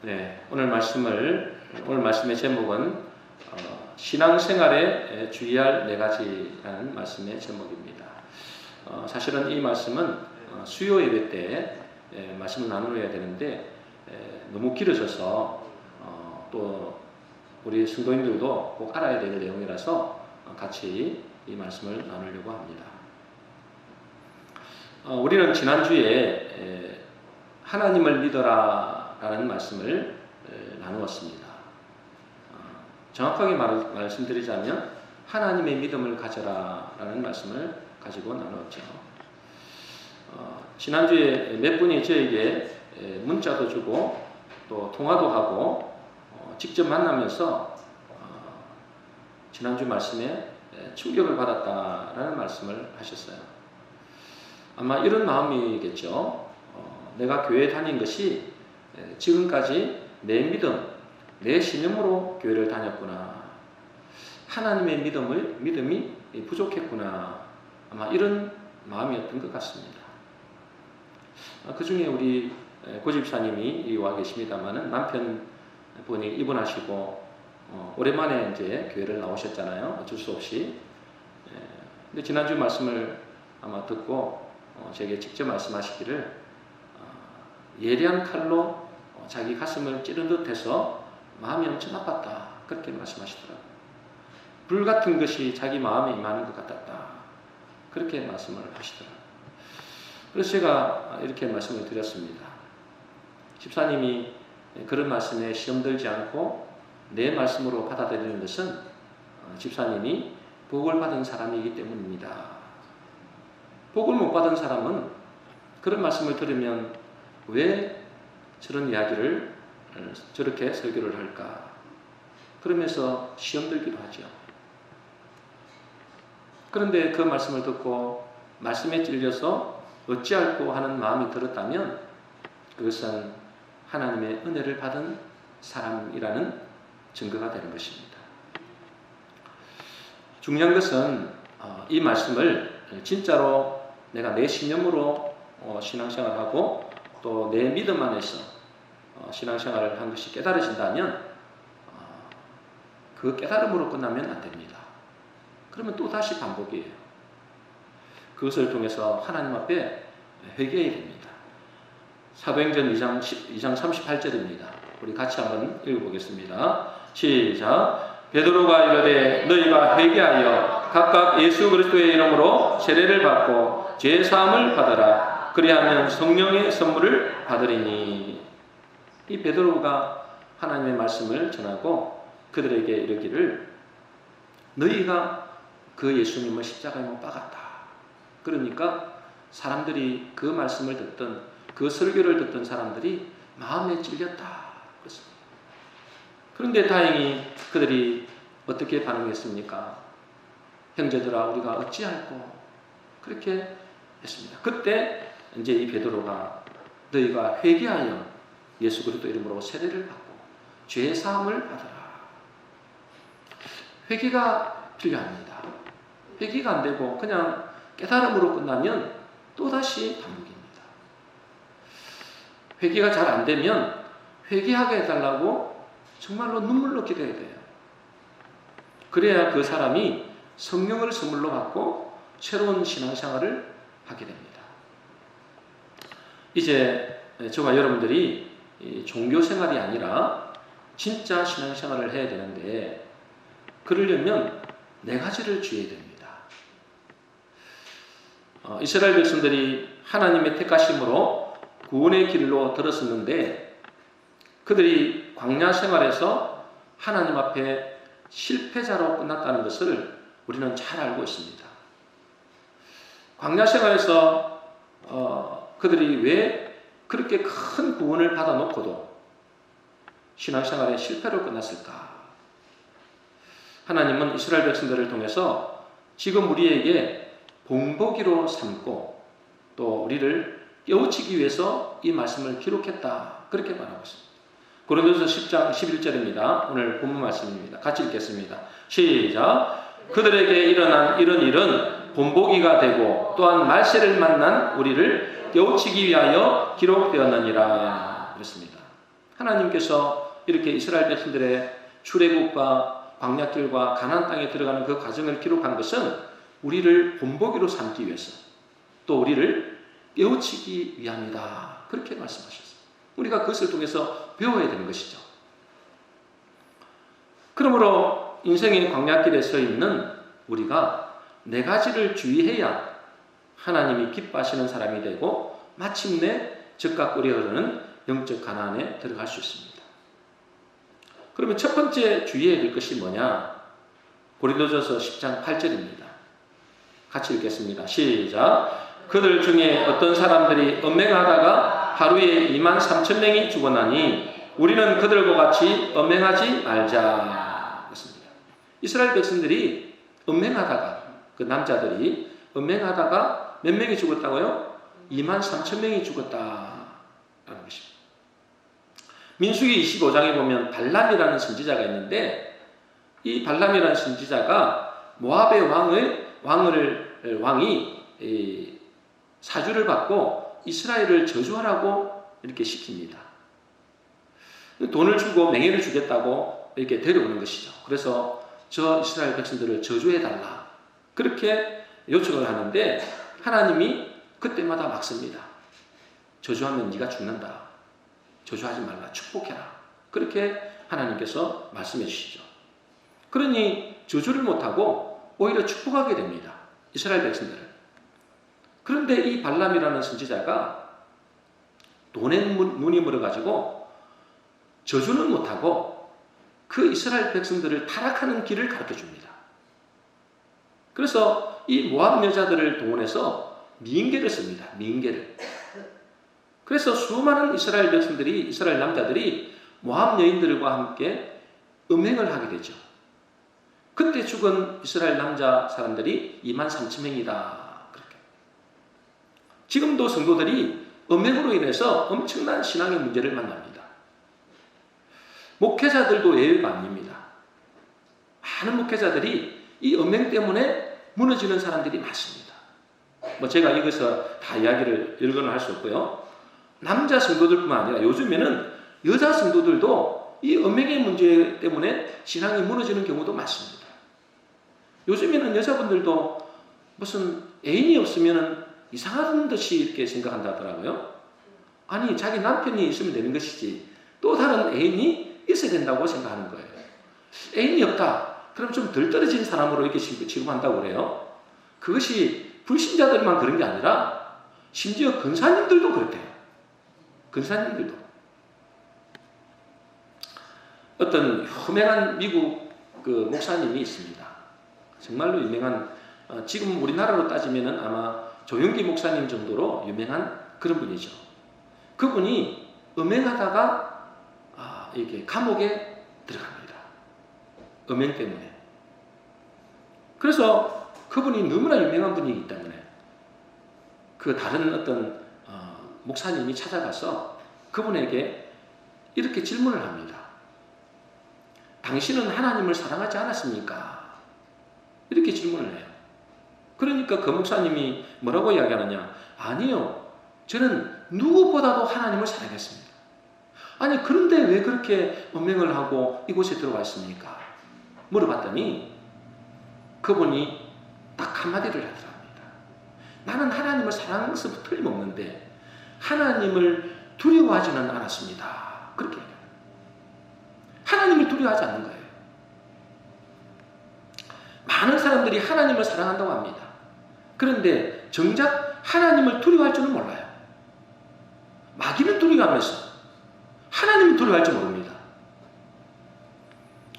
네, 오늘 말씀의 제목은 신앙생활에 주의할 4가지라는 말씀의 제목입니다. 사실은 이 말씀은 수요 예배 때 말씀을 나누어야 되는데 너무 길어져서 또 우리 성도님들도 꼭 알아야 될 내용이라서 같이 이 말씀을 나누려고 합니다. 우리는 지난주에 하나님을 믿어라 라는 말씀을 나누었습니다. 정확하게 말씀드리자면 하나님의 믿음을 가져라 라는 말씀을 가지고 나누었죠. 지난주에 몇 분이 저에게 문자도 주고 또 통화도 하고 직접 만나면서 지난주 말씀에 충격을 받았다라는 말씀을 하셨어요. 아마 이런 마음이겠죠. 내가 교회 다닌 것이 지금까지 내 믿음, 내 신념으로 교회를 다녔구나. 하나님의 믿음이 부족했구나. 아마 이런 마음이었던 것 같습니다. 그 중에 우리 고집사님이 와 계십니다만은 남편분이 입원하시고 오랜만에 이제 교회를 나오셨잖아요. 어쩔 수 없이. 근데 지난주 말씀을 아마 듣고 제게 직접 말씀하시기를 예리한 칼로 자기 가슴을 찌른 듯해서 마음이 엄청 아팠다. 그렇게 말씀하시더라고요. 불 같은 것이 자기 마음에 임하는 것 같았다. 그렇게 말씀을 하시더라고요. 그래서 제가 이렇게 말씀을 드렸습니다. 집사님이 그런 말씀에 시험 들지 않고 내 말씀으로 받아들이는 것은 집사님이 복을 받은 사람이기 때문입니다. 복을 못 받은 사람은 그런 말씀을 들으면 왜 저런 이야기를 저렇게 설교를 할까? 그러면서 시험 들기도 하죠. 그런데 그 말씀을 듣고 말씀에 찔려서 어찌할꼬 하는 마음이 들었다면 그것은 하나님의 은혜를 받은 사람이라는 증거가 되는 것입니다. 중요한 것은 이 말씀을 진짜로 내가 내 신념으로 신앙생활하고 또 내 믿음 안에서 신앙생활을 한 것이 깨달아진다면 그 깨달음으로 끝나면 안 됩니다. 그러면 또다시 반복이에요. 그것을 통해서 하나님 앞에 회개해야 됩니다. 사도행전 2장 38절입니다. 우리 같이 한번 읽어보겠습니다. 시작. 베드로가 이르되 너희가 회개하여 각각 예수 그리스도의 이름으로 세례를 받고 죄 사함을 받으라. 그리하면 성령의 선물을 받으리니. 이 베드로가 하나님의 말씀을 전하고 그들에게 이르기를 너희가 그 예수님을 십자가에 못 박았다. 그러니까 사람들이 그 말씀을 듣던 그 설교를 듣던 사람들이 마음에 찔렸다. 그렇습니다. 그런데 다행히 그들이 어떻게 반응했습니까? 형제들아 우리가 어찌할꼬 그렇게 했습니다. 그때 이제 이 베드로가 너희가 회개하여 예수 그리스도 이름으로 세례를 받고 죄 사함을 받으라. 회개가 필요합니다. 회개가 안 되고 그냥 깨달음으로 끝나면 또다시 반복입니다. 회개가 잘 안 되면 회개하게 해달라고 정말로 눈물로 기도해야 돼요. 그래야 그 사람이 성령을 선물로 받고 새로운 신앙생활을 하게 됩니다. 이제 저와 여러분들이 종교생활이 아니라 진짜 신앙생활을 해야 되는데 그러려면 4가지를 주의해야 됩니다. 이스라엘 백성들이 하나님의 택하심으로 구원의 길로 들었었는데 그들이 광야 생활에서 하나님 앞에 실패자로 끝났다는 것을 우리는 잘 알고 있습니다. 광야 생활에서 그들이 왜 그렇게 큰 구원을 받아놓고도 신앙생활에 실패로 끝났을까? 하나님은 이스라엘 백성들을 통해서 지금 우리에게 본보기로 삼고 또 우리를 깨우치기 위해서 이 말씀을 기록했다. 그렇게 말하고 있습니다. 고린도서 10장 11절입니다. 오늘 본문 말씀입니다. 같이 읽겠습니다. 시작. 그들에게 일어난 이런 일은 본보기가 되고 또한 말세를 만난 우리를 깨우치기 위하여 기록되었느니라. 그렇습니다. 하나님께서 이렇게 이스라엘 백성들의 출애굽과 광야길과 가나안 땅에 들어가는 그 과정을 기록한 것은 우리를 본보기로 삼기 위해서, 또 우리를 깨우치기 위함이다. 그렇게 말씀하셨어요. 우리가 그것을 통해서 배워야 되는 것이죠. 그러므로 인생의 광야길에 서 있는 우리가 네 가지를 주의해야 하나님이 기뻐하시는 사람이 되고 마침내 적과 꿀이 흐르는 영적 가나안에 들어갈 수 있습니다. 그러면 첫 번째 주의해야 될 것이 뭐냐? 고린도전서 10장 8절입니다. 같이 읽겠습니다. 시작. 그들 중에 어떤 사람들이 음행하다가 하루에 23,000명이 죽어나니 우리는 그들과 같이 음행하지 말자. 그렇습니다. 이스라엘 백성들이 음행하다가, 그 남자들이 음행하다가 몇 명이 죽었다고요? 23,000명이 죽었다라는 것입니다. 민수기 25장에 보면 발람이라는 선지자가 있는데, 이 발람이라는 선지자가 모압의 왕이 사주를 받고 이스라엘을 저주하라고 이렇게 시킵니다. 돈을 주고 맹해를 주겠다고 이렇게 데려오는 것이죠. 그래서 저 이스라엘 백성들을 저주해달라, 그렇게 요청을 하는데 하나님이 그때마다 막습니다. 저주하면 네가 죽는다. 저주하지 말라. 축복해라. 그렇게 하나님께서 말씀해 주시죠. 그러니 저주를 못하고 오히려 축복하게 됩니다. 이스라엘 백성들을. 그런데 이 발람이라는 선지자가 돈에 눈이 멀어가지고 저주는 못하고 그 이스라엘 백성들을 타락하는 길을 가르쳐 줍니다. 그래서 이 모압 여자들을 동원해서 미인계를 씁니다. 미인계를. 그래서 수많은 이스라엘 백성들이, 이스라엘 남자들이 모압 여인들과 함께 음행을 하게 되죠. 그때 죽은 이스라엘 남자 사람들이 23,000명이다. 그렇게. 지금도 성도들이 음행으로 인해서 엄청난 신앙의 문제를 만납니다. 목회자들도 예외가 아닙니다. 많은 목회자들이 이 음행 때문에 무너지는 사람들이 많습니다. 제가 여기서 다 이야기를 여러 번 할 수 없고요. 남자 성도들뿐만 아니라 요즘에는 여자 성도들도 이 음행의 문제 때문에 신앙이 무너지는 경우도 많습니다. 요즘에는 여자분들도 무슨 애인이 없으면 이상한 듯이 이렇게 생각한다더라고요. 아니, 자기 남편이 있으면 되는 것이지 또 다른 애인이 있어야 된다고 생각하는 거예요. 애인이 없다. 그럼 좀 덜 떨어진 사람으로 이렇게 취급한다고 그래요. 그것이 불신자들만 그런 게 아니라 심지어 근사님들도 그렇대요. 근사님들도. 어떤 유명한 미국 그 목사님이 있습니다. 정말로 유명한, 지금 우리나라로 따지면은 아마 조용기 목사님 정도로 유명한 그런 분이죠. 그분이 음행하다가 이게 감옥에 들어갑니다. 음행 때문에. 그래서 그분이 너무나 유명한 분이기 때문에 그 다른 어떤 목사님이 찾아가서 그분에게 이렇게 질문을 합니다. 당신은 하나님을 사랑하지 않았습니까? 이렇게 질문을 해요. 그러니까 그 목사님이 뭐라고 이야기하느냐? 아니요. 저는 누구보다도 하나님을 사랑했습니다. 아니, 그런데 왜 그렇게 음행을 하고 이곳에 들어와 있습니까? 물어봤더니 그분이 딱 한마디를 하더랍니다. 나는 하나님을 사랑하는 것은 틀림없는데 하나님을 두려워하지는 않았습니다. 그렇게 얘기해요. 하나님을 두려워하지 않는 거예요. 많은 사람들이 하나님을 사랑한다고 합니다. 그런데 정작 하나님을 두려워할 줄은 몰라요. 마귀는 두려워하면서 하나님을 두려워할 줄 모릅니다.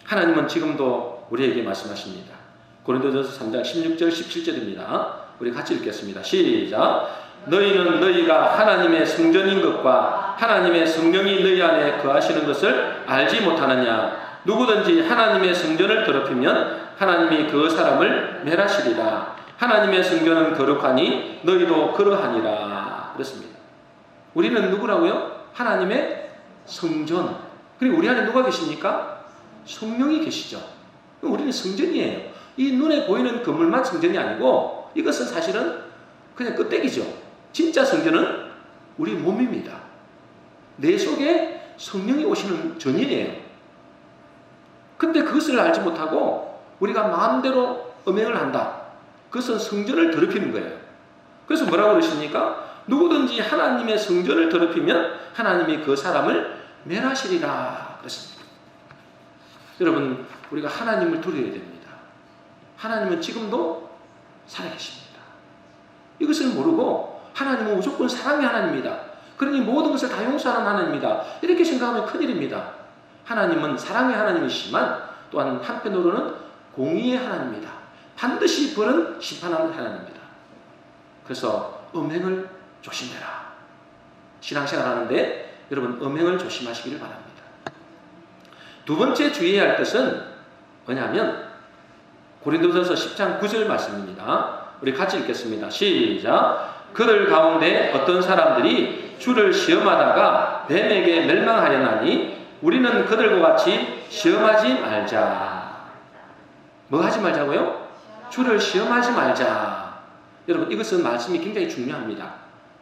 하나님은 지금도 우리에게 말씀하십니다. 고린도전서 3장 16절 17절입니다. 우리 같이 읽겠습니다. 시작. 너희는 너희가 하나님의 성전인 것과 하나님의 성령이 너희 안에 거하시는 것을 알지 못하느냐. 누구든지 하나님의 성전을 더럽히면 하나님이 그 사람을 멸하시리라. 하나님의 성전은 거룩하니 너희도 그러하니라. 그렇습니다. 우리는 누구라고요? 하나님의 성전. 그리고 우리 안에 누가 계십니까? 성령이 계시죠. 우리는 성전이에요. 이 눈에 보이는 건물만 성전이 아니고 이것은 사실은 그냥 껍데기죠. 진짜 성전은 우리 몸입니다. 내 속에 성령이 오시는 전이에요. 근데 그것을 알지 못하고 우리가 마음대로 음행을 한다. 그것은 성전을 더럽히는 거예요. 그래서 뭐라고 그러십니까? 누구든지 하나님의 성전을 더럽히면 하나님이 그 사람을 멸하시리라 그랬습니다. 여러분, 우리가 하나님을 두려워야 됩니다. 하나님은 지금도 살아계십니다. 이것을 모르고 하나님은 무조건 사랑의 하나님입니다. 그러니 모든 것을 다 용서하는 하나님입니다. 이렇게 생각하면 큰일입니다. 하나님은 사랑의 하나님이시지만 또한 한편으로는 공의의 하나님입니다. 반드시 벌은 심판하는 하나님입니다. 그래서 음행을 조심해라. 신앙생활 하는데 여러분 음행을 조심하시기를 바랍니다. 두 번째 주의해야 할 것은 뭐냐면 고린도전서 10장 9절 말씀입니다. 우리 같이 읽겠습니다. 시작. 그들 가운데 어떤 사람들이 주를 시험하다가 뱀에게 멸망하려나니 우리는 그들과 같이 시험하지 말자. 뭐 하지 말자고요? 주를 시험하지 말자. 여러분 이것은 말씀이 굉장히 중요합니다.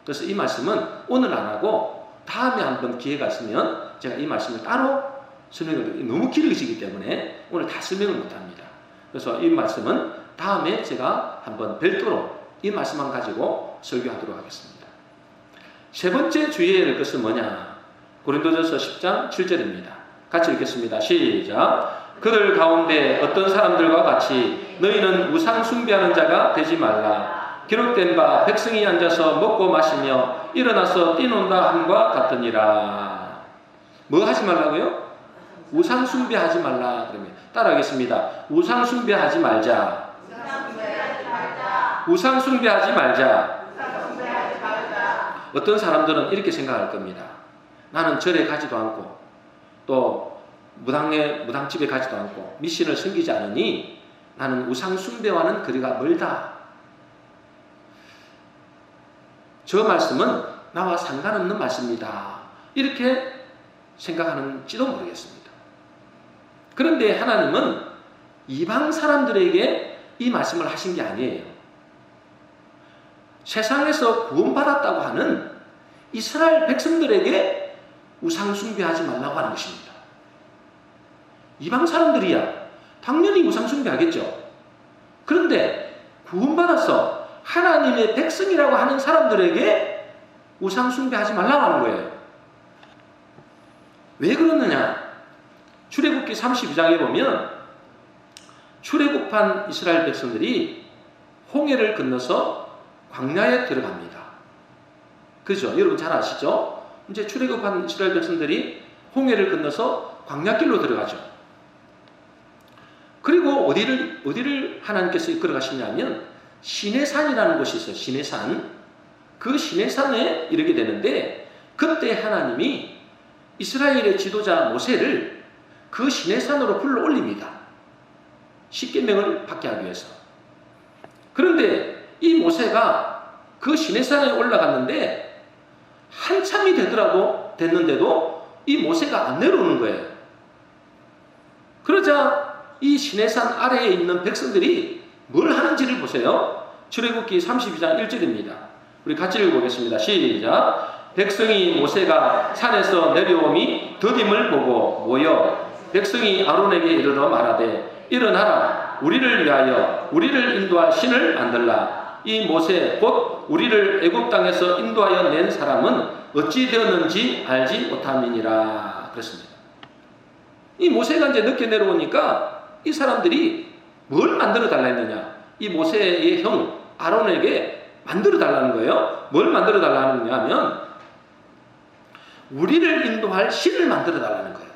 그래서 이 말씀은 오늘 안 하고 다음에 한번 기회가 있으면 제가 이 말씀을 따로 설명을 너무 길어지기 때문에 오늘 다 설명을 못합니다. 그래서 이 말씀은 다음에 제가 한번 별도로 이 말씀만 가지고 설교하도록 하겠습니다. 세 번째 주의해야 할 것은 뭐냐? 고린도전서 10장 7절입니다. 같이 읽겠습니다. 시작. 그들 가운데 어떤 사람들과 같이 너희는 우상 숭배하는 자가 되지 말라. 기록된 바 백성이 앉아서 먹고 마시며 일어나서 뛰논다 함과 같으니라. 뭐 하지 말라고요? 우상 숭배하지 말라. 그러면 따라하겠습니다. 우상 숭배하지 말자. 우상 숭배하지 말자. 어떤 사람들은 이렇게 생각할 겁니다. 나는 절에 가지도 않고 또 무당집에 가지도 않고 미신을 섬기지 않으니 나는 우상 숭배와는 거리가 멀다. 저 말씀은 나와 상관없는 말씀입니다. 이렇게 생각하는지도 모르겠습니다. 그런데 하나님은 이방 사람들에게 이 말씀을 하신 게 아니에요. 세상에서 구원받았다고 하는 이스라엘 백성들에게 우상 숭배하지 말라고 하는 것입니다. 이방 사람들이야 당연히 우상 숭배하겠죠. 그런데 구원받아서 하나님의 백성이라고 하는 사람들에게 우상 숭배하지 말라고 하는 거예요. 왜 그러느냐? 출애굽기 32장에 보면 출애굽한 이스라엘 백성들이 홍해를 건너서 광야에 들어갑니다. 그죠? 여러분 잘 아시죠? 이제 출애굽한 이스라엘 백성들이 홍해를 건너서 광야길로 들어가죠. 그리고 어디를 하나님께서 이끌어 가시냐면 시내산이라는 곳이 있어요. 시내산. 그 시내산에 이르게 되는데 그때 하나님이 이스라엘의 지도자 모세를 그 시내산으로 불러 올립니다. 십계명을 받게 하기 위해서. 그런데 이 모세가 그 시내산에 올라갔는데 한참이 됐는데도 이 모세가 안 내려오는 거예요. 그러자 이 시내산 아래에 있는 백성들이 뭘 하는지를 보세요. 출애굽기 32장 1절입니다. 우리 같이 읽어보겠습니다. 시작. 백성이 모세가 산에서 내려오미 더딤을 보고 모여 백성이 아론에게 이르러 말하되 일어나라. 우리를 위하여 우리를 인도할 신을 만들라. 이 모세 곧 우리를 애굽 땅에서 인도하여 낸 사람은 어찌 되었는지 알지 못함이니라. 그랬습니다. 이 모세가 이제 늦게 내려오니까 이 사람들이 뭘 만들어 달라 했느냐? 이 모세의 형 아론에게 만들어 달라는 거예요. 뭘 만들어 달라는 하면 우리를 인도할 신을 만들어 달라는 거예요.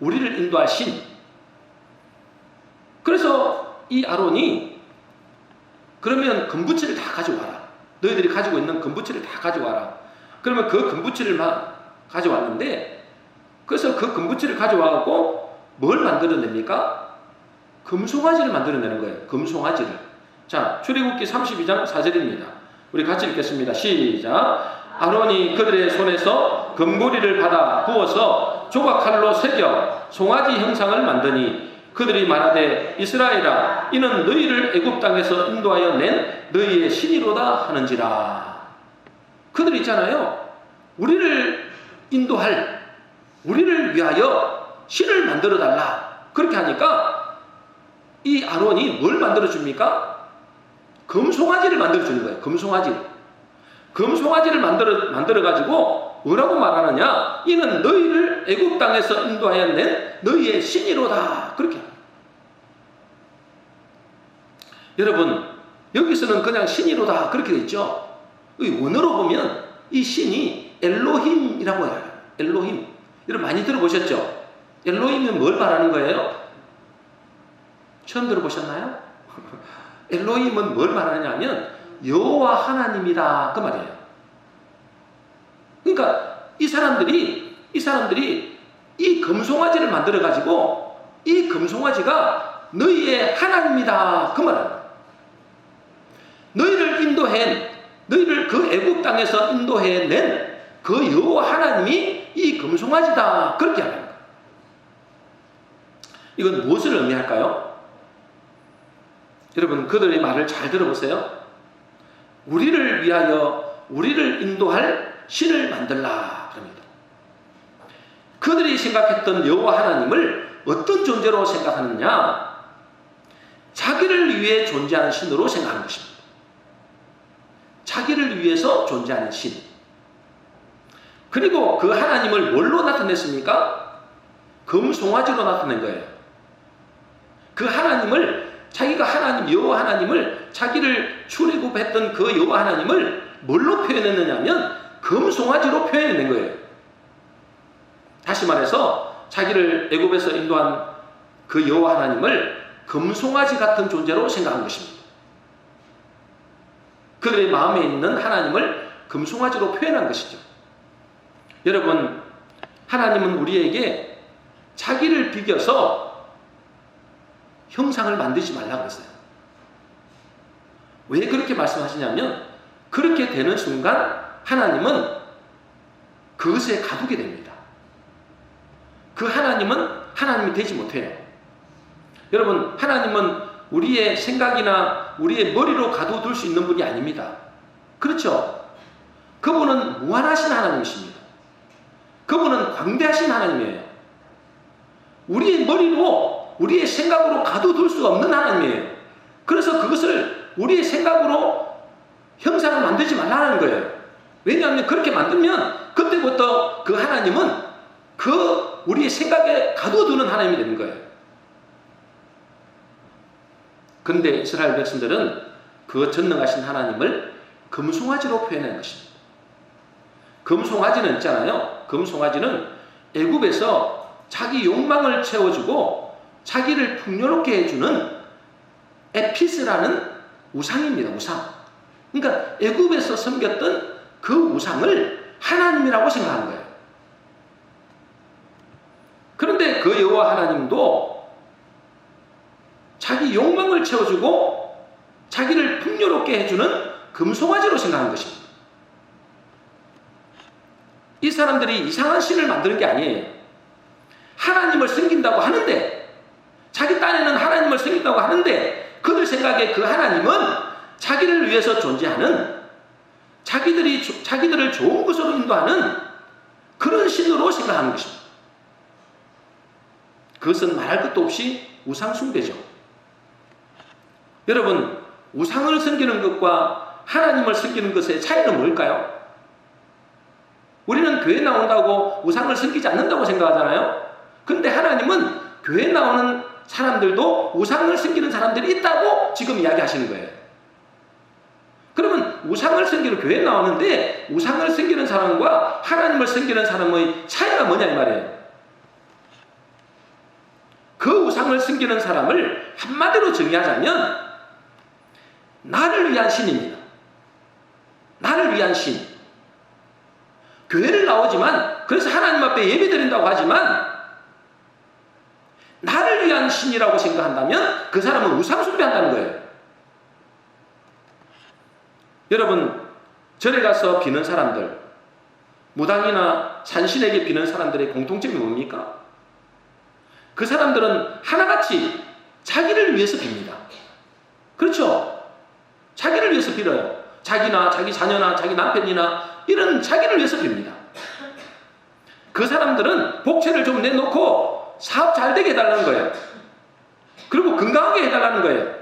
우리를 인도할 신. 그래서 이 아론이 그러면 금부치를 다 가져와라. 너희들이 가지고 있는 금부치를 다 가져와라. 그러면 그 금부치를 가져왔는데 그래서 그 금부치를 가져와갖고 뭘 만들어냅니까? 금송아지를 만들어내는 거예요. 금송아지를. 자, 출애굽기 32장 4절입니다. 우리 같이 읽겠습니다. 시작. 아론이 그들의 손에서 금고리를 받아 부어서 조각칼로 새겨 송아지 형상을 만드니 그들이 말하되 이스라엘아 이는 너희를 애굽 땅에서 인도하여 낸 너희의 신이로다 하는지라. 그들 있잖아요. 우리를 인도할 우리를 위하여 신을 만들어 달라. 그렇게 하니까 이 아론이 뭘 만들어 줍니까? 금송아지를 만들어 주는 거예요. 금송아지를 만들어 가지고 뭐라고 말하느냐? 이는 너희를 애굽 땅에서 인도하여 낸 너희의 신이로다. 그렇게. 여러분, 여기서는 그냥 신이로다. 그렇게 돼 있죠. 원어로 보면 이 신이 엘로힘이라고 해요. 엘로힘. 여러분 많이 들어보셨죠? 엘로힘이 뭘 말하는 거예요? 처음 들어보셨나요? 엘로힘은 뭘 말하냐면 여호와 하나님이다. 그 말이에요. 그러니까 이 사람들이 이 금송아지를 만들어 가지고 이 금송아지가 너희의 하나님이다. 그 말이에요. 너희를 그 애굽 땅에서 인도해낸 그 여호와 하나님이 이 금송아지다. 그렇게 하는 거예요. 이건 무엇을 의미할까요? 여러분, 그들의 말을 잘 들어보세요. 우리를 위하여 우리를 인도할 신을 만들라. 그럽니다. 그들이 생각했던 여호와 하나님을 어떤 존재로 생각하느냐? 자기를 위해 존재하는 신으로 생각하는 것입니다. 자기를 위해서 존재하는 신. 그리고 그 하나님을 뭘로 나타냈습니까? 금송아지로 나타낸 거예요. 그 하나님을, 자기가 하나님, 여호와 하나님을, 자기를 출애굽했던 그 여호와 하나님을 뭘로 표현했느냐면 금송아지로 표현해낸 거예요. 다시 말해서 자기를 애굽에서 인도한 그 여호와 하나님을 금송아지 같은 존재로 생각한 것입니다. 그들의 마음에 있는 하나님을 금송아지로 표현한 것이죠. 여러분, 하나님은 우리에게 자기를 비겨서 형상을 만들지 말라고 했어요. 왜 그렇게 말씀하시냐면 그렇게 되는 순간 하나님은 그것에 가두게 됩니다. 그 하나님은 하나님이 되지 못해요. 여러분, 하나님은 우리의 생각이나 우리의 머리로 가둬둘 수 있는 분이 아닙니다. 그렇죠? 그분은 무한하신 하나님이십니다. 그분은 광대하신 하나님이에요. 우리의 머리로, 우리의 생각으로 가둬둘 수가 없는 하나님이에요. 그래서 그것을 우리의 생각으로 형상을 만들지 말라는 거예요. 왜냐하면 그렇게 만들면 그때부터 그 하나님은 그 우리의 생각에 가둬두는 하나님이 되는 거예요. 그런데 이스라엘 백성들은 그 전능하신 하나님을 금송아지로 표현한 것입니다. 금송아지는 있잖아요. 금송아지는 애굽에서 자기 욕망을 채워주고 자기를 풍요롭게 해주는 에피스라는 우상입니다. 우상. 그러니까 애굽에서 섬겼던 그 우상을 하나님이라고 생각하는 거예요. 그런데 그 여호와 하나님도 자기 욕망을 채워주고 자기를 풍요롭게 해주는 금송아지로 생각하는 것입니다. 이 사람들이 이상한 신을 만드는 게 아니에요. 하나님을 섬긴다고 하는데, 자기 딴에는 하나님을 섬긴다고 하는데 그들 생각에 그 하나님은 자기를 위해서 존재하는, 자기들을 좋은 것으로 인도하는 그런 신으로 생각하는 것입니다. 그것은 말할 것도 없이 우상 숭배죠. 여러분, 우상을 섬기는 것과 하나님을 섬기는 것의 차이는 뭘까요? 우리는 교회 나온다고 우상을 섬기지 않는다고 생각하잖아요. 그런데 하나님은 교회 나오는 사람들도 우상을 섬기는 사람들이 있다고 지금 이야기하시는 거예요. 그러면 우상을 섬기는 교회에 나오는데 우상을 섬기는 사람과 하나님을 섬기는 사람의 차이가 뭐냐 이 말이에요. 그 우상을 섬기는 사람을 한마디로 정의하자면 나를 위한 신입니다. 나를 위한 신. 교회를 나오지만, 그래서 하나님 앞에 예배드린다고 하지만 나를 위한 신이라고 생각한다면 그 사람은 우상 숭배한다는 거예요. 여러분, 절에 가서 비는 사람들, 무당이나 산신에게 비는 사람들의 공통점이 뭡니까? 그 사람들은 하나같이 자기를 위해서 빕니다. 그렇죠? 자기를 위해서 빌어요. 자기나 자기 자녀나 자기 남편이나 이런 자기를 위해서 빕니다. 그 사람들은 복채를 좀 내놓고 사업 잘 되게 해달라는 거예요. 그리고 건강하게 해달라는 거예요.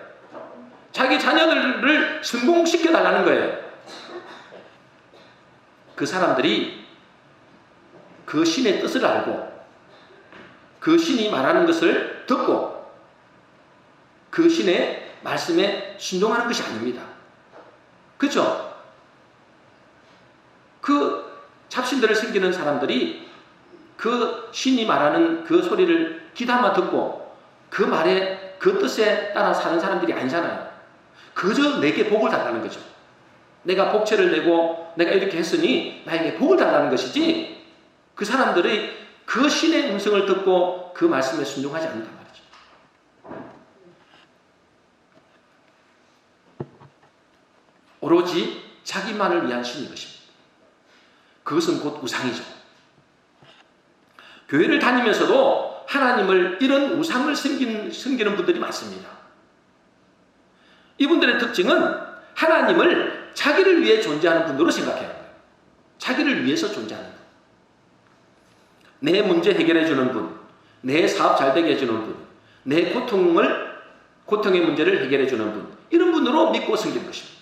자기 자녀들을 성공시켜달라는 거예요. 그 사람들이 그 신의 뜻을 알고 그 신이 말하는 것을 듣고 그 신의 말씀에 순종하는 것이 아닙니다. 그렇죠? 그 잡신들을 섬기는 사람들이 그 신이 말하는 그 소리를 귀담아 듣고 그 말에 그 뜻에 따라 사는 사람들이 아니잖아요. 그저 내게 복을 달라는 거죠. 내가 복채를 내고 내가 이렇게 했으니 나에게 복을 달라는 것이지, 그 사람들이 그 신의 음성을 듣고 그 말씀에 순종하지 않는단 말이죠. 오로지 자기만을 위한 신인 것입니다. 그것은 곧 우상이죠. 교회를 다니면서도 하나님을 이런 우상을 섬기는 분들이 많습니다. 이분들의 특징은 하나님을 자기를 위해 존재하는 분으로 생각해요. 자기를 위해서 존재하는 분. 내 문제 해결해 주는 분, 내 사업 잘 되게 해주는 분, 내 고통의 문제를 해결해 주는 분, 이런 분으로 믿고 섬기는 것입니다.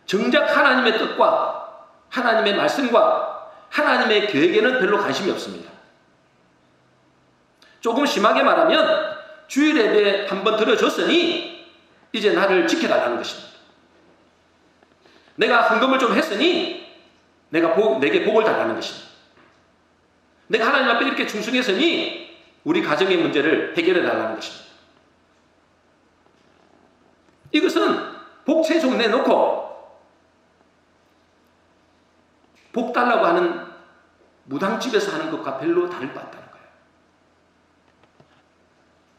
정작 하나님의 뜻과 하나님의 말씀과 하나님의 계획에는 별로 관심이 없습니다. 조금 심하게 말하면 주일 예배 한번 드려줬으니 이제 나를 지켜달라는 것입니다. 내가 헌금을 좀 했으니 내게 복을 달라는 것입니다. 내가 하나님 앞에 이렇게 충성했으니 우리 가정의 문제를 해결해 달라는 것입니다. 이것은 복채 좀 내놓고 복 달라고 하는 무당집에서 하는 것과 별로 다를 바 없다는 거예요.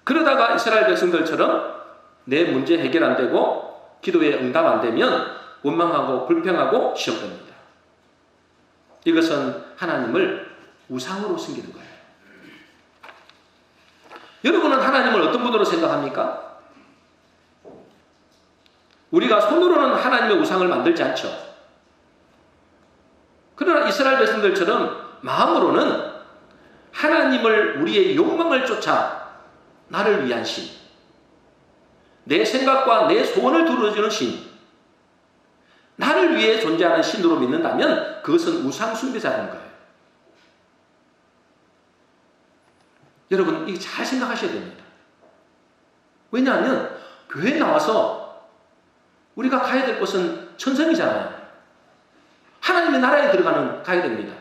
그러다가 이스라엘 백성들처럼 내 문제 해결 안 되고 기도에 응답 안 되면 원망하고 불평하고 시험됩니다. 이것은 하나님을 우상으로 섬기는 거예요. 여러분은 하나님을 어떤 분으로 생각합니까? 우리가 손으로는 하나님의 우상을 만들지 않죠. 그러나 이스라엘 백성들처럼 마음으로는 하나님을 우리의 욕망을 쫓아 나를 위한 신, 내 생각과 내 소원을 두루주는 신, 나를 위해 존재하는 신으로 믿는다면 그것은 우상 숭배자라는 거예요. 여러분, 이거 잘 생각하셔야 됩니다. 왜냐하면 교회에 나와서 우리가 가야 될 곳은 천성이잖아요. 하나님의 나라에 가야 됩니다.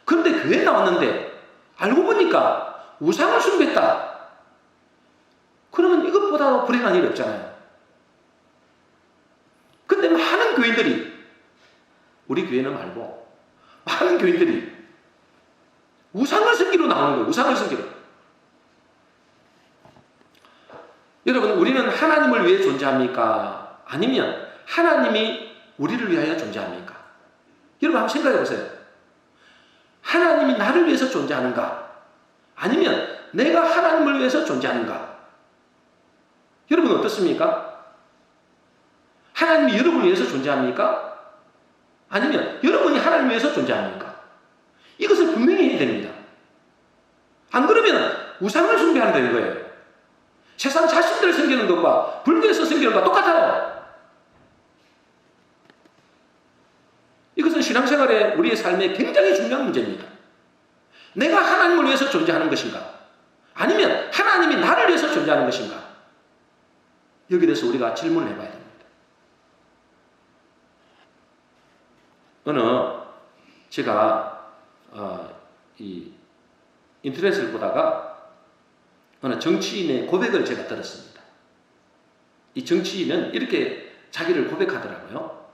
그런데 교회에 나왔는데 알고 보니까 우상을 숭배했다. 그러면 이것보다 불행한 일이 없잖아요. 근데 많은 교인들이, 우리 교회는 말고 많은 교인들이 우상을 섬기러 나오는 거예요. 우상을 섬기러. 여러분, 우리는 하나님을 위해 존재합니까? 아니면 하나님이 우리를 위하여 존재합니까? 여러분 한번 생각해 보세요. 하나님이 나를 위해서 존재하는가? 아니면 내가 하나님을 위해서 존재하는가? 여러분 어떻습니까? 하나님이 여러분을 위해서 존재합니까? 아니면 여러분이 하나님을 위해서 존재합니까? 이것을 분명히 해야 됩니다. 안 그러면 우상을 숭배하는 되는 거예요. 세상 자신들을 섬기는 것과 불교에서 섬기는 것과 똑같아요. 이것은 신앙생활에 우리의 삶에 굉장히 중요한 문제입니다. 내가 하나님을 위해서 존재하는 것인가? 아니면 하나님이 나를 위해서 존재하는 것인가? 여기에 대해서 우리가 질문을 해봐야 됩니다. 제가 이 인터넷을 보다가 어느 정치인의 고백을 제가 들었습니다. 이 정치인은 이렇게 자기를 고백하더라고요.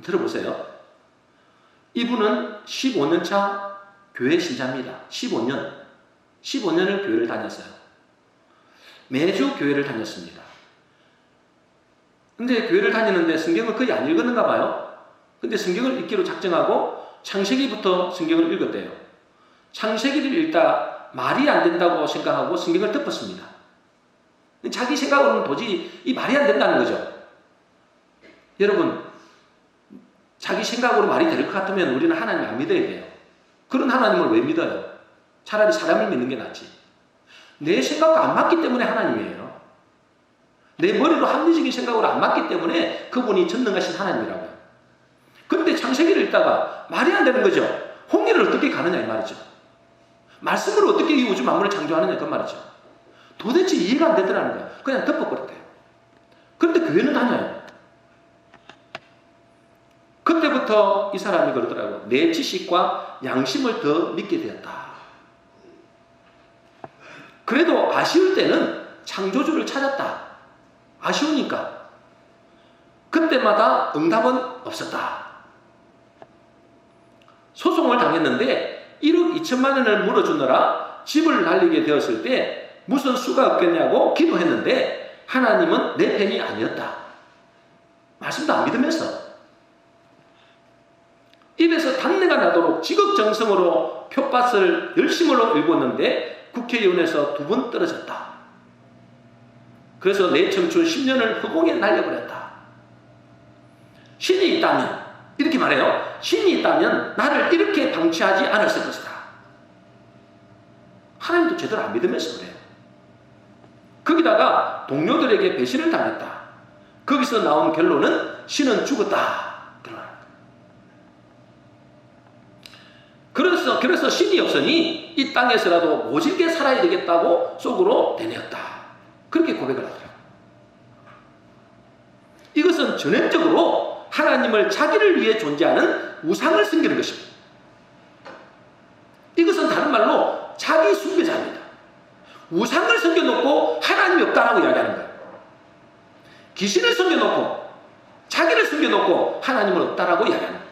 들어보세요. 이분은 15년차 교회 신자입니다. 15년을 교회를 다녔어요. 매주 교회를 다녔습니다. 근데 교회를 다니는데 성경을 거의 안 읽었는가 봐요. 근데 성경을 읽기로 작정하고 창세기부터 성경을 읽었대요. 창세기를 읽다 말이 안 된다고 생각하고 성경을 덮었습니다. 자기 생각으로는 도저히 이 말이 안 된다는 거죠. 여러분, 자기 생각으로 말이 될 것 같으면 우리는 하나님 안 믿어야 돼요. 그런 하나님을 왜 믿어요? 차라리 사람을 믿는 게 낫지. 내 생각과 안 맞기 때문에 하나님이에요. 내 머리로 합리적인 생각으로 안 맞기 때문에 그분이 전능하신 하나님이라고요. 그런데 창세기를 읽다가 말이 안 되는 거죠. 홍해를 어떻게 가느냐 이 말이죠. 말씀으로 어떻게 이 우주 만물을 창조하느냐 그 말이죠. 도대체 이해가 안 되더라는 거예요. 그냥 덮어버렸대요. 그런데 교회는 다녀요. 그때부터 이 사람이 그러더라고요. 내 지식과 양심을 더 믿게 되었다. 그래도 아쉬울 때는 창조주를 찾았다. 아쉬우니까. 그때마다 응답은 없었다. 소송을 당했는데 1억 2천만 원을 물어주느라 집을 날리게 되었을 때 무슨 수가 없겠냐고 기도했는데 하나님은 내 편이 아니었다. 말씀도 안 믿으면서 입에서 단내가 나도록 지극정성으로 표밭을 열심으로 일궜는데 국회의원에서 2번 떨어졌다. 그래서 내 청춘 10년을 허공에 날려버렸다. 신이 있다면 이렇게 말해요. 신이 있다면 나를 이렇게 방치하지 않았을 것이다. 하나님도 제대로 안 믿으면서 그래요. 거기다가 동료들에게 배신을 당했다. 거기서 나온 결론은 신은 죽었다. 그래서 신이 없으니 이 땅에서라도 모질게 살아야 되겠다고 속으로 되뇌었다. 그렇게 고백을 하더라고요. 이것은 전형적으로 하나님을 자기를 위해 존재하는 우상을 섬기는 것입니다. 이것은 다른 말로 자기 숭배자입니다. 우상을 섬겨놓고 하나님이 없다라고 이야기하는 거예요. 귀신을 섬겨놓고 자기를 섬겨놓고 하나님은 없다라고 이야기하는 거예요.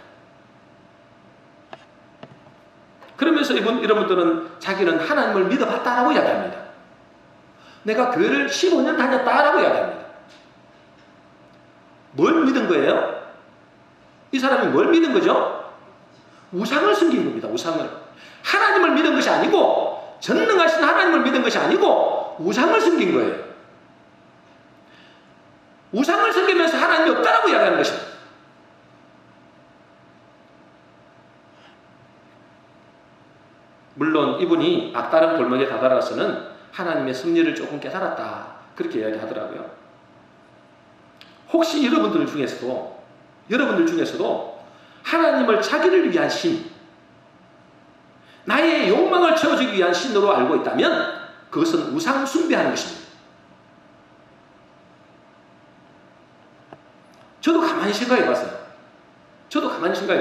그러면서 이런 분들은 자기는 하나님을 믿어봤다라고 이야기합니다. 내가 교회를 15년 다녔다라고 이야기합니다. 뭘 믿은 거예요? 이 사람이 뭘 믿은 거죠? 우상을 숨긴 겁니다. 우상을. 하나님을 믿은 것이 아니고 전능하신 하나님을 믿은 것이 아니고 우상을 숨긴 거예요. 우상을 섬기면서 하나님이 없다라고 이야기하는 것입니다. 물론 이분이 악다른 골목에 다다라서는 하나님의 섭리를 조금 깨달았다. 그렇게 이야기하더라고요. 혹시 여러분들 중에서도 하나님을 자기를 위한 신, 나의 욕망을 채워주기 위한 신으로 알고 있다면 그것은 우상 숭배하는 것입니다. 저도 가만히 생각해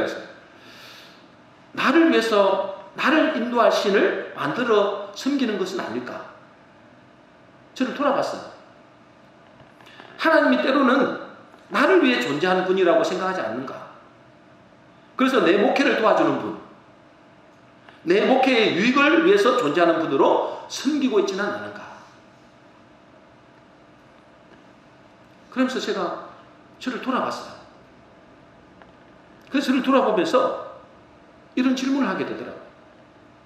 봤어요. 나를 위해서 나를 인도할 신을 만들어 섬기는 것은 아닐까? 저를 돌아봤어요. 하나님이 때로는 나를 위해 존재하는 분이라고 생각하지 않는가? 그래서 내 목회를 도와주는 분, 내 목회의 유익을 위해서 존재하는 분으로 섬기고 있지는 않은가? 그러면서 제가 저를 돌아봤어요. 그래서 저를 돌아보면서 이런 질문을 하게 되더라고요.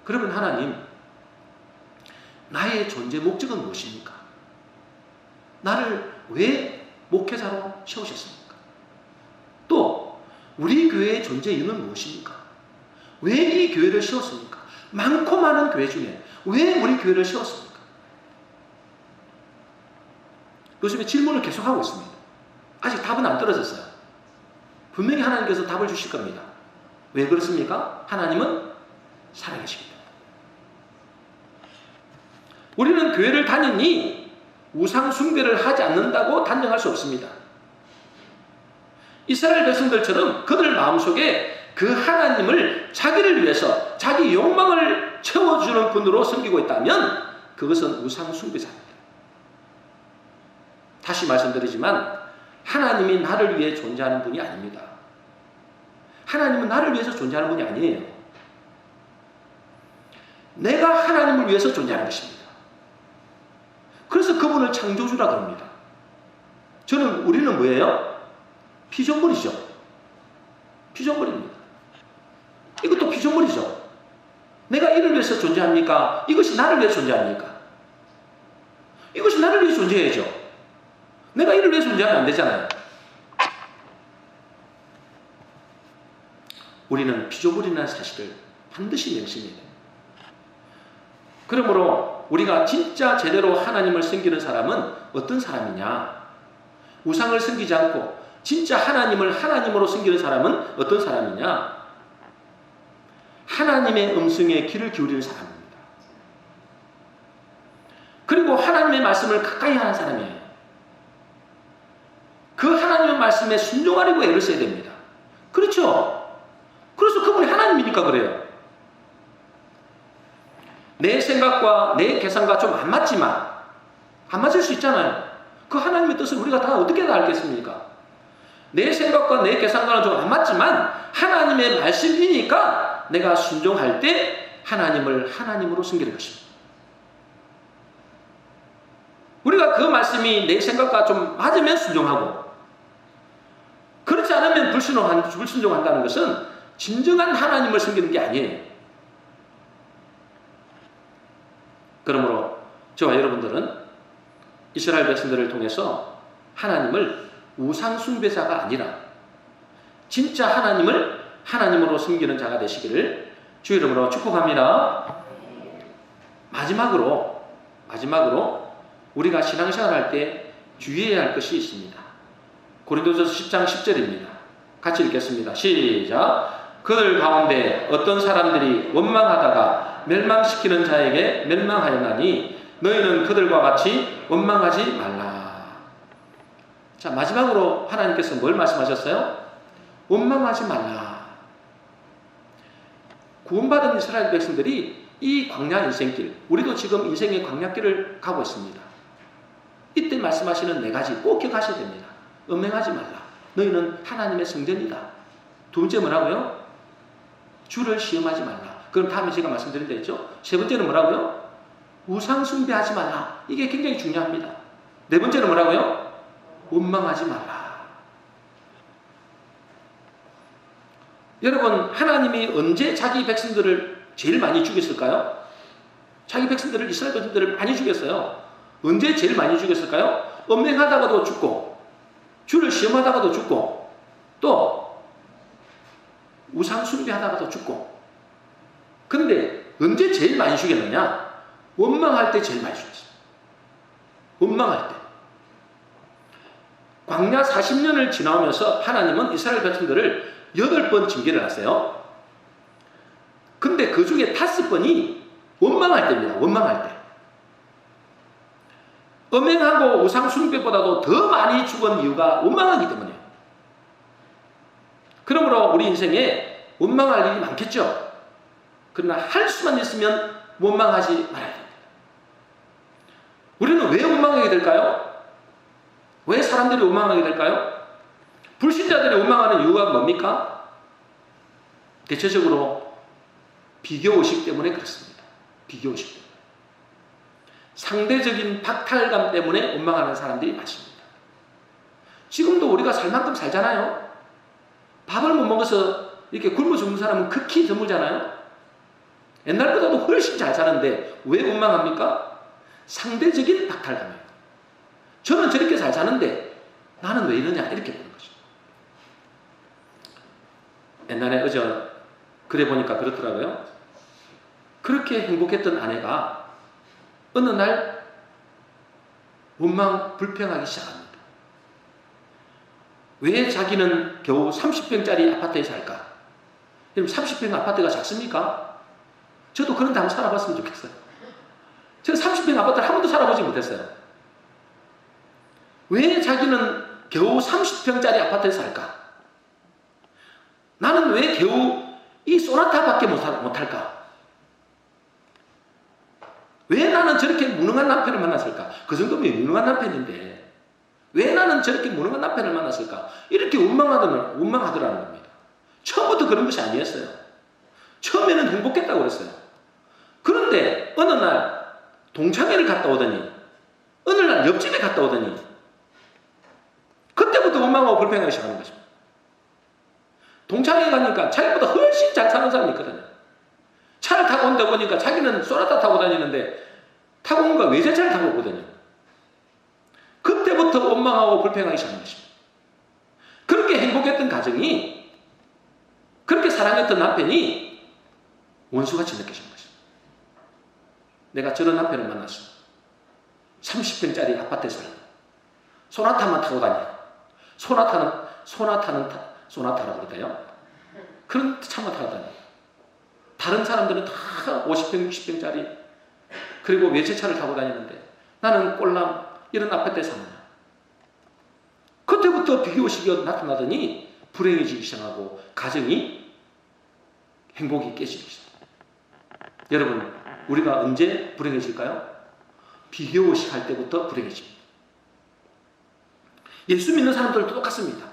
그러면 하나님, 나의 존재 목적은 무엇입니까? 나를 왜 목회자로 세우셨습니까? 또 우리 교회의 존재 이유는 무엇입니까? 왜 이 교회를 세웠습니까? 많고 많은 교회 중에 왜 우리 교회를 세웠습니까? 요즘에 질문을 계속하고 있습니다. 아직 답은 안 떨어졌어요. 분명히 하나님께서 답을 주실 겁니다. 왜 그렇습니까? 하나님은 살아계시기 때문에. 우리는 교회를 다니니 우상 숭배를 하지 않는다고 단정할 수 없습니다. 이스라엘 백성들처럼 그들 마음속에 그 하나님을 자기를 위해서 자기 욕망을 채워주는 분으로 섬기고 있다면 그것은 우상 숭배자입니다. 다시 말씀드리지만 하나님이 나를 위해 존재하는 분이 아닙니다. 하나님은 나를 위해서 존재하는 분이 아니에요. 내가 하나님을 위해서 존재하는 것입니다. 그래서 그분을 창조주라 그럽니다. 우리는 뭐예요? 피조물이죠. 피조물입니다. 이것도 피조물이죠. 내가 이를 위해서 존재합니까? 이것이 나를 위해 존재합니까? 이것이 나를 위해 존재해야죠. 내가 이를 위해 존재하면 안 되잖아요. 우리는 피조물이라는 사실을 반드시 명심해야 됩니다. 그러므로 우리가 진짜 제대로 하나님을 섬기는 사람은 어떤 사람이냐? 우상을 섬기지 않고 진짜 하나님을 하나님으로 섬기는 사람은 어떤 사람이냐? 하나님의 음성에 귀를 기울이는 사람입니다. 그리고 하나님의 말씀을 가까이 하는 사람이에요. 그 하나님의 말씀에 순종하려고 애를 써야 됩니다. 그렇죠? 그래서 그분이 하나님이니까 그래요. 내 생각과 내 계산과 좀 안 맞지만, 안 맞을 수 있잖아요. 그 하나님의 뜻을 우리가 다 어떻게 다 알겠습니까? 내 생각과 내 계산과는 좀 안 맞지만 하나님의 말씀이니까 내가 순종할 때 하나님을 하나님으로 섬기는 것입니다. 우리가 그 말씀이 내 생각과 좀 맞으면 순종하고, 그렇지 않으면 불순종한다는 것은 진정한 하나님을 섬기는 게 아니에요. 그러므로 저와 여러분들은 이스라엘 백성들을 통해서 하나님을 우상 숭배자가 아니라 진짜 하나님을 하나님으로 섬기는 자가 되시기를 주 이름으로 축복합니다. 마지막으로 우리가 신앙생활할 때 주의해야 할 것이 있습니다. 고린도전서 10장 10절입니다. 같이 읽겠습니다. 시작. 그들 가운데 어떤 사람들이 원망하다가 멸망시키는 자에게 멸망하였나니 너희는 그들과 같이 원망하지 말라. 자, 마지막으로 하나님께서 뭘 말씀하셨어요? 원망하지 말라. 구원받은 이스라엘 백성들이 이 광야 인생길, 우리도 지금 인생의 광야길을 가고 있습니다. 이때 말씀하시는 네 가지 꼭 기억하셔야 됩니다. 음행하지 말라. 너희는 하나님의 성전이다. 두 번째 뭐라고요? 주를 시험하지 말라. 그럼 다음에 제가 말씀드린 데 있죠. 세 번째는 뭐라고요? 우상 숭배하지 말라. 이게 굉장히 중요합니다. 네 번째는 뭐라고요? 원망하지 말라. 여러분, 하나님이 언제 자기 백성들을 제일 많이 죽였을까요? 자기 백성들을, 이스라엘 백성들을 많이 죽였어요. 언제 제일 많이 죽였을까요? 음행하다가도 죽고, 주를 시험하다가도 죽고, 또 우상 숭배하다가도 죽고. 그런데 언제 제일 많이 죽였느냐? 원망할 때 제일 많이 죽였어요. 원망할 때. 광야 40년을 지나오면서 하나님은 이스라엘 백성들을 8번 징계를 하세요. 근데 그 중에 5번이 원망할 때입니다. 원망할 때. 음행하고 우상 숭배보다도 더 많이 죽은 이유가 원망하기 때문이에요. 그러므로 우리 인생에 원망할 일이 많겠죠. 그러나 할 수만 있으면 원망하지 말아야 됩니다. 우리는 왜 원망하게 될까요? 왜 사람들이 원망하게 될까요? 불신자들이 원망하는 이유가 뭡니까? 대체적으로 비교의식 때문에 그렇습니다. 비교의식 때문에. 상대적인 박탈감 때문에 원망하는 사람들이 많습니다. 지금도 우리가 살 만큼 살잖아요. 밥을 못 먹어서 이렇게 굶어 죽는 사람은 극히 드물잖아요. 옛날보다도 훨씬 잘 사는데 왜 원망합니까? 상대적인 박탈감이에요. 저는 저렇게 잘 사는데 나는 왜 이러냐, 이렇게 보는 거죠. 옛날에 어제 그래 보니까 그렇더라고요. 그렇게 행복했던 아내가 어느 날 원망, 불평하기 시작합니다. 왜 자기는 겨우 30평짜리 아파트에 살까? 그럼 30평 아파트가 작습니까? 저도 그런 데 한번 살아봤으면 좋겠어요. 저는 30평 아파트를 한 번도 살아보지 못했어요. 왜 자기는 겨우 30평짜리 아파트에 살까? 나는 왜 겨우 이 소나타밖에 못할까? 왜 나는 저렇게 무능한 남편을 만났을까? 그 정도면 무능한 남편인데 왜 나는 저렇게 무능한 남편을 만났을까? 이렇게 원망하더라는 겁니다. 처음부터 그런 것이 아니었어요. 처음에는 행복했다고 그랬어요. 그런데 어느 날 동창회를 갔다 오더니, 어느 날 옆집에 갔다 오더니 그때부터 원망하고 불평하기 시작하는 것입니다. 동창회 가니까 자기보다 훨씬 잘 사는 사람이 있거든요. 차를 타고 온다 보니까 자기는 소나타 타고 다니는데 타고 온가 외제차를 타고 오거든요. 그때부터 원망하고 불평하기 시작한 것입니다. 그렇게 행복했던 가정이, 그렇게 사랑했던 남편이 원수같이 느껴진 것입니다. 내가 저런 남편을 만났어. 30평짜리 아파트에 살고 소나타만 타고 다녀. 소나타라고 그럴까요? 그런 차만 타고 다녀. 다른 사람들은 다 50평, 60평짜리 그리고 외제차를 타고 다니는데 나는 꼴랑 이런 아파트에 사느냐. 그때부터 비교의식이 나타나더니 불행해지기 시작하고 가정이 행복이 깨지기 시작합니다. 여러분, 우리가 언제 불행해질까요? 비교의식 할 때부터 불행해집니다. 예수 믿는 사람들도 똑같습니다.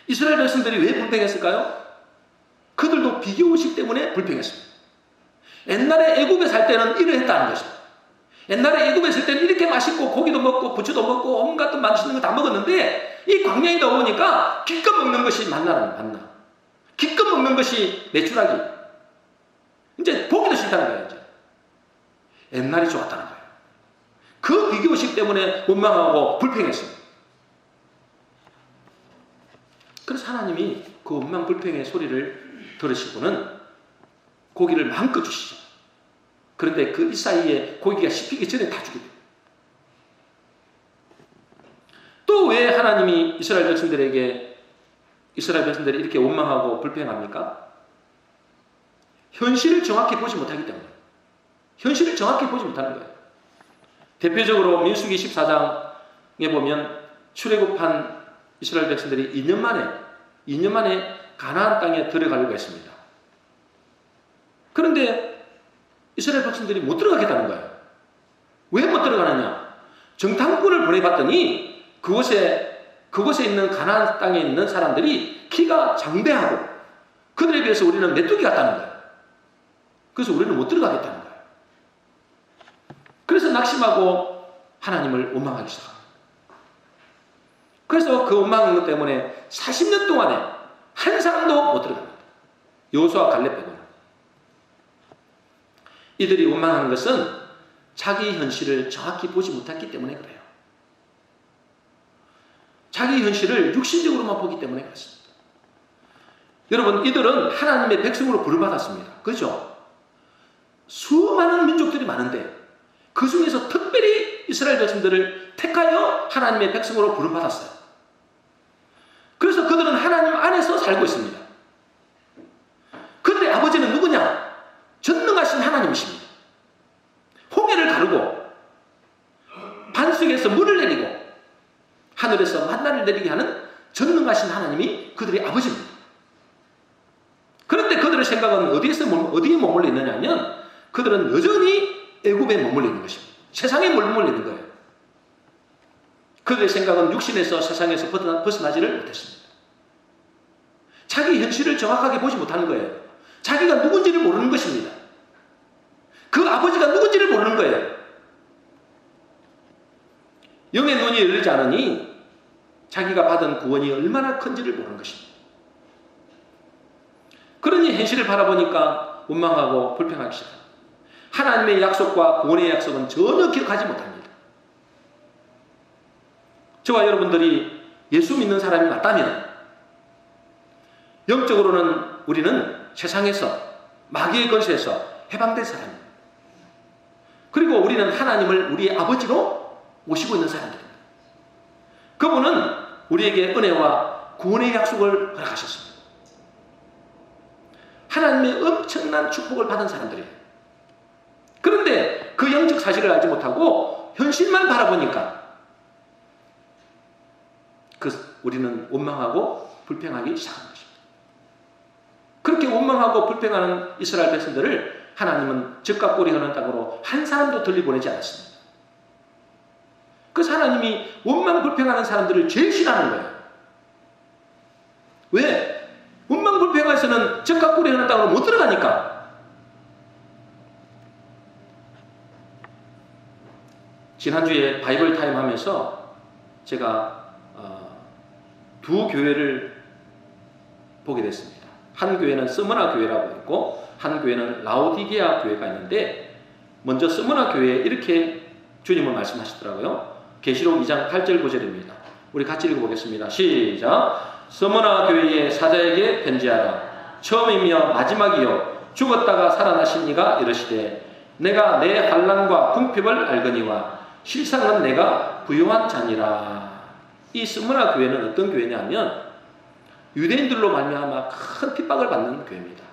이스라엘 백성들이 왜 불평했을까요? 그들도 비교의식 때문에 불평했습니다. 옛날에 애굽에 살 때는 이러했다는 것입니다. 옛날에 애굽에 있을 때는 이렇게 맛있고 고기도 먹고 부추도 먹고 온갖 맛있는 거 다 먹었는데 이 광야에 나오니까 기껏 먹는 것이 만나라는 만나. 기껏 먹는 것이 메추라기. 이제 보기도 싫다는 거예요. 이제. 옛날이 좋았다는 거예요. 그 비교의식 때문에 원망하고 불평했습니다. 그래서 하나님이 그 원망 불평의 소리를 들으시고는 고기를 마음껏 주시죠. 그런데 그 사이에 고기가 씹히기 전에 다 죽게 됩니다. 또 왜 하나님이 이스라엘 백성들이 이렇게 원망하고 불평합니까? 현실을 정확히 보지 못하기 때문에. 현실을 정확히 보지 못하는 거예요. 대표적으로 민수기 14장에 보면 출애굽한 이스라엘 백성들이 2년 만에 가나안 땅에 들어가려고 했습니다. 그런데 이스라엘 백성들이 못 들어가겠다는 거예요. 왜 못 들어가느냐? 정탐꾼을 보내봤더니 그곳에 있는 가나안 땅에 있는 사람들이 키가 장대하고 그들에 비해서 우리는 메뚜기 같다는 거예요. 그래서 우리는 못 들어가겠다는 거예요. 그래서 낙심하고 하나님을 원망하기 시작합니다. 그래서 그 원망한 것 때문에 40년 동안에 한 사람도 못 들어갑니다. 여호수아 갈렙 빼고는. 이들이 원망하는 것은 자기 현실을 정확히 보지 못했기 때문에 그래요. 자기 현실을 육신적으로만 보기 때문에 그렇습니다. 여러분, 이들은 하나님의 백성으로 부름받았습니다. 그렇죠? 수많은 민족들이 많은데 그 중에서 특별히 이스라엘 백성들을 택하여 하나님의 백성으로 부름받았어요. 그래서 그들은 하나님 안에서 살고 있습니다. 그들의 아버지는 누구냐? 전능하신 하나님이십니다. 홍해를 가르고 반석에서 물을 내리고 하늘에서 만나를 내리게 하는 전능하신 하나님이 그들의 아버지입니다. 그런데 그들의 생각은 어디에 머물러 있느냐 하면 그들은 여전히 애굽에 머물러 있는 것입니다. 세상에 머물러 있는 거예요. 그들의 생각은 육신에서 세상에서 벗어나지를 못했습니다. 자기 현실을 정확하게 보지 못하는 거예요. 자기가 누군지를 모르는 것입니다. 그 아버지가 누군지를 모르는 거예요. 영의 눈이 열리지 않으니 자기가 받은 구원이 얼마나 큰지를 모르는 것입니다. 그러니 현실을 바라보니까 원망하고 불평하기 시작합니다. 하나님의 약속과 구원의 약속은 전혀 기억하지 못합니다. 저와 여러분들이 예수 믿는 사람이 맞다면 영적으로는 우리는 세상에서 마귀의 권세에서 해방된 사람입니다. 그리고 우리는 하나님을 우리의 아버지로 모시고 있는 사람들입니다. 그분은 우리에게 은혜와 구원의 약속을 허락하셨습니다. 하나님의 엄청난 축복을 받은 사람들이에요. 그런데 그 영적 사실을 알지 못하고 현실만 바라보니까 우리는 원망하고 불평하기 시작한 것입니다. 그렇게 원망하고 불평하는 이스라엘 백성들을 하나님은 젖과 꿀이 흐르는 땅으로 한 사람도 들리보내지 않았습니다. 그래서 하나님이 원망 불평하는 사람들을 제일 싫어하는 거예요. 왜? 원망 불평해서는 젖과 꿀이 흐르는 땅으로 못 들어가니까. 지난주에 바이블 타임 하면서 제가 두 교회를 보게 됐습니다. 한 교회는 스무나 교회라고 있고 한 교회는 라오디게아 교회가 있는데 먼저 스무나 교회에 이렇게 주님은 말씀하시더라고요. 계시록 2장 8절 9절입니다. 우리 같이 읽어보겠습니다. 시작. 스무나 교회의 사자에게 편지하라. 처음이며 마지막이요 죽었다가 살아나신 이가 이르시되 내가 내 환난과 궁핍을 알거니와 실상은 내가 부요한 자니라. 이 스무나 교회는 어떤 교회냐면 유대인들로 말미암아 큰 핍박을 받는 교회입니다.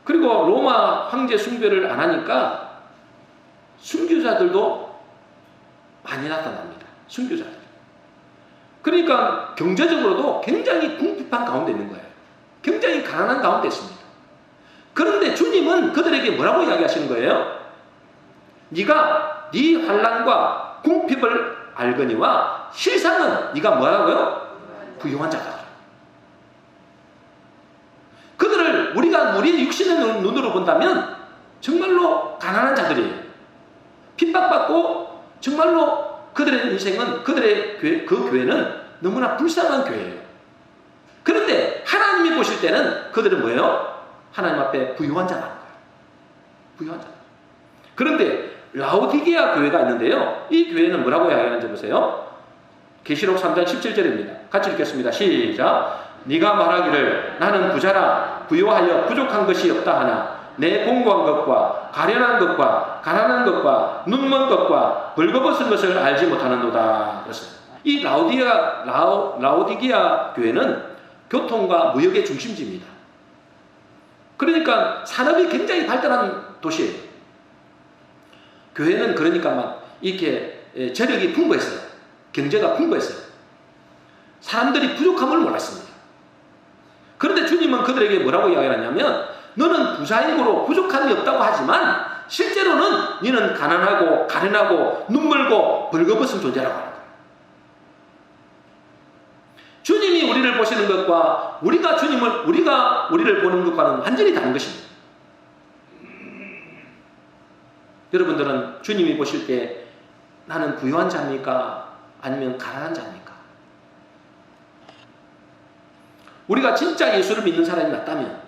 그리고 로마 황제 숭배를 안 하니까 순교자들도 많이 나타납니다. 순교자들. 그러니까 경제적으로도 굉장히 궁핍한 가운데 있는 거예요. 굉장히 가난한 가운데 있습니다. 그런데 주님은 그들에게 뭐라고 이야기하시는 거예요? 네가 네 환난과 궁핍을 알거니와 실상은 네가 뭐라고요? 부유한 자다. 그들을 우리가 우리의 육신의 눈으로 본다면 정말로 가난한 자들이에요. 핍박받고 정말로 그들의 인생은 그들의 그 교회는 너무나 불쌍한 교회예요. 그런데 하나님이 보실 때는 그들은 뭐예요? 하나님 앞에 부유한 자라는 거예요. 부유한 자. 그런데 라오디게아 교회가 있는데요. 이 교회는 뭐라고 이야기하는지 보세요. 계시록 3장 17절입니다. 같이 읽겠습니다. 시작. 네가 말하기를 나는 부자라 부유하여 부족한 것이 없다 하나 내 공고한 것과 가련한 것과 가난한 것과 눈먼 것과 벌거벗은 것을 알지 못하는도다. 그랬어요. 이 라오디게아 교회는 교통과 무역의 중심지입니다. 그러니까 산업이 굉장히 발달한 도시예요. 교회는 그러니까 막 이렇게 재력이 풍부했어요. 경제가 풍부했어요. 사람들이 부족함을 몰랐습니다. 그런데 주님은 그들에게 뭐라고 이야기하냐면 너는 부자이고 부족함이 없다고 하지만 실제로는 너는 가난하고 가련하고 눈물고 벌거벗은 존재라고 하는 거예요. 주님이 우리를 보시는 것과 우리가 우리를 보는 것과는 완전히 다른 것입니다. 여러분들은 주님이 보실 때 나는 부유한 자입니까? 아니면 가난한 자입니까? 우리가 진짜 예수를 믿는 사람이 맞다면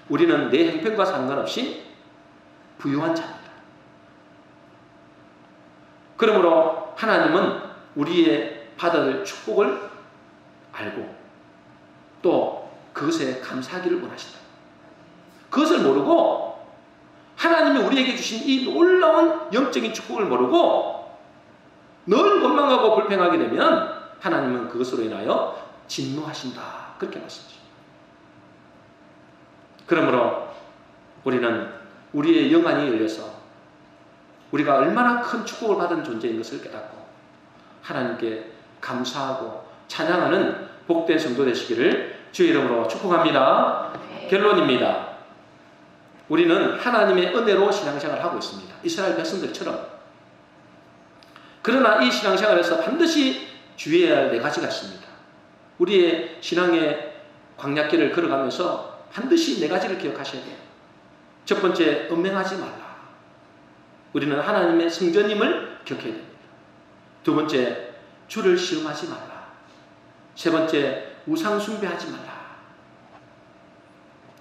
우리는 내 형편과 상관없이 부유한 자입니다. 그러므로 하나님은 우리의 받을 축복을 알고 또 그것에 감사하기를 원하신다. 그것을 모르고 하나님이 우리에게 주신 이 놀라운 영적인 축복을 모르고 늘 원망하고 불평하게 되면 하나님은 그것으로 인하여 진노하신다. 그렇게 말씀하십니다. 그러므로 우리는 우리의 영안이 열려서 우리가 얼마나 큰 축복을 받은 존재인 것을 깨닫고 하나님께 감사하고 찬양하는 복된 성도 되시기를 주의 이름으로 축복합니다. 결론입니다. 우리는 하나님의 은혜로 신앙생활을 하고 있습니다. 이스라엘 백성들처럼. 그러나 이 신앙생활에서 반드시 주의해야 할 네 가지가 있습니다. 우리의 신앙의 광야길을 걸어가면서 반드시 네 가지를 기억하셔야 돼요. 첫 번째, 음행하지 말라. 우리는 하나님의 성전임을 기억해야 됩니다. 두 번째, 주를 시험하지 말라. 세 번째, 우상 숭배하지 말라.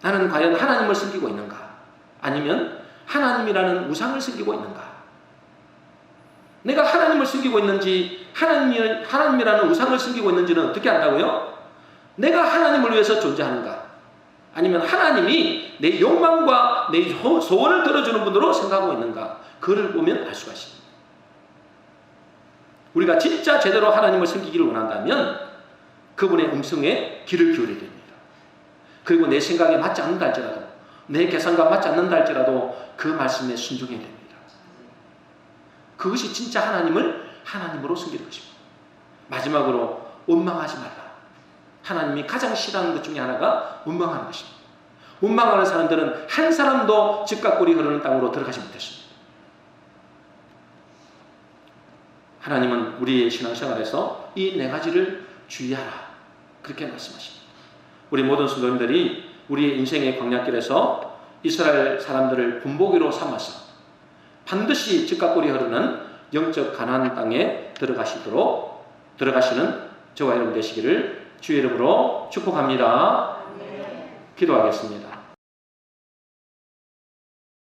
나는 과연 하나님을 섬기고 있는가? 아니면 하나님이라는 우상을 섬기고 있는가? 내가 하나님을 섬기고 있는지 하나님이라는 우상을 섬기고 있는지는 어떻게 안다고요? 내가 하나님을 위해서 존재하는가? 아니면 하나님이 내 욕망과 내 소원을 들어주는 분으로 생각하고 있는가? 그를 보면 알 수가 있습니다. 우리가 진짜 제대로 하나님을 섬기기를 원한다면 그분의 음성에 귀를 기울여야 됩니다. 그리고 내 생각에 맞지 않는다 할지라도 내 계산과 맞지 않는다 할지라도 그 말씀에 순종해야 됩니다. 그것이 진짜 하나님을 하나님으로 섬기는 것입니다. 마지막으로 원망하지 말라. 하나님이 가장 싫어하는 것 중에 하나가 원망하는 것입니다. 원망하는 사람들은 한 사람도 즉각 꿀이 흐르는 땅으로 들어가지 못했습니다. 하나님은 우리의 신앙생활에서 이 네 가지를 주의하라. 그렇게 말씀하십니다. 우리 모든 성도님들이 우리의 인생의 광야길에서 이스라엘 사람들을 본보기로 삼아서 반드시 즉각 꿀이 흐르는 영적 가나안 땅에 들어가시는 저와 여러분 되시기를 주의 이름으로 축복합니다. 기도하겠습니다.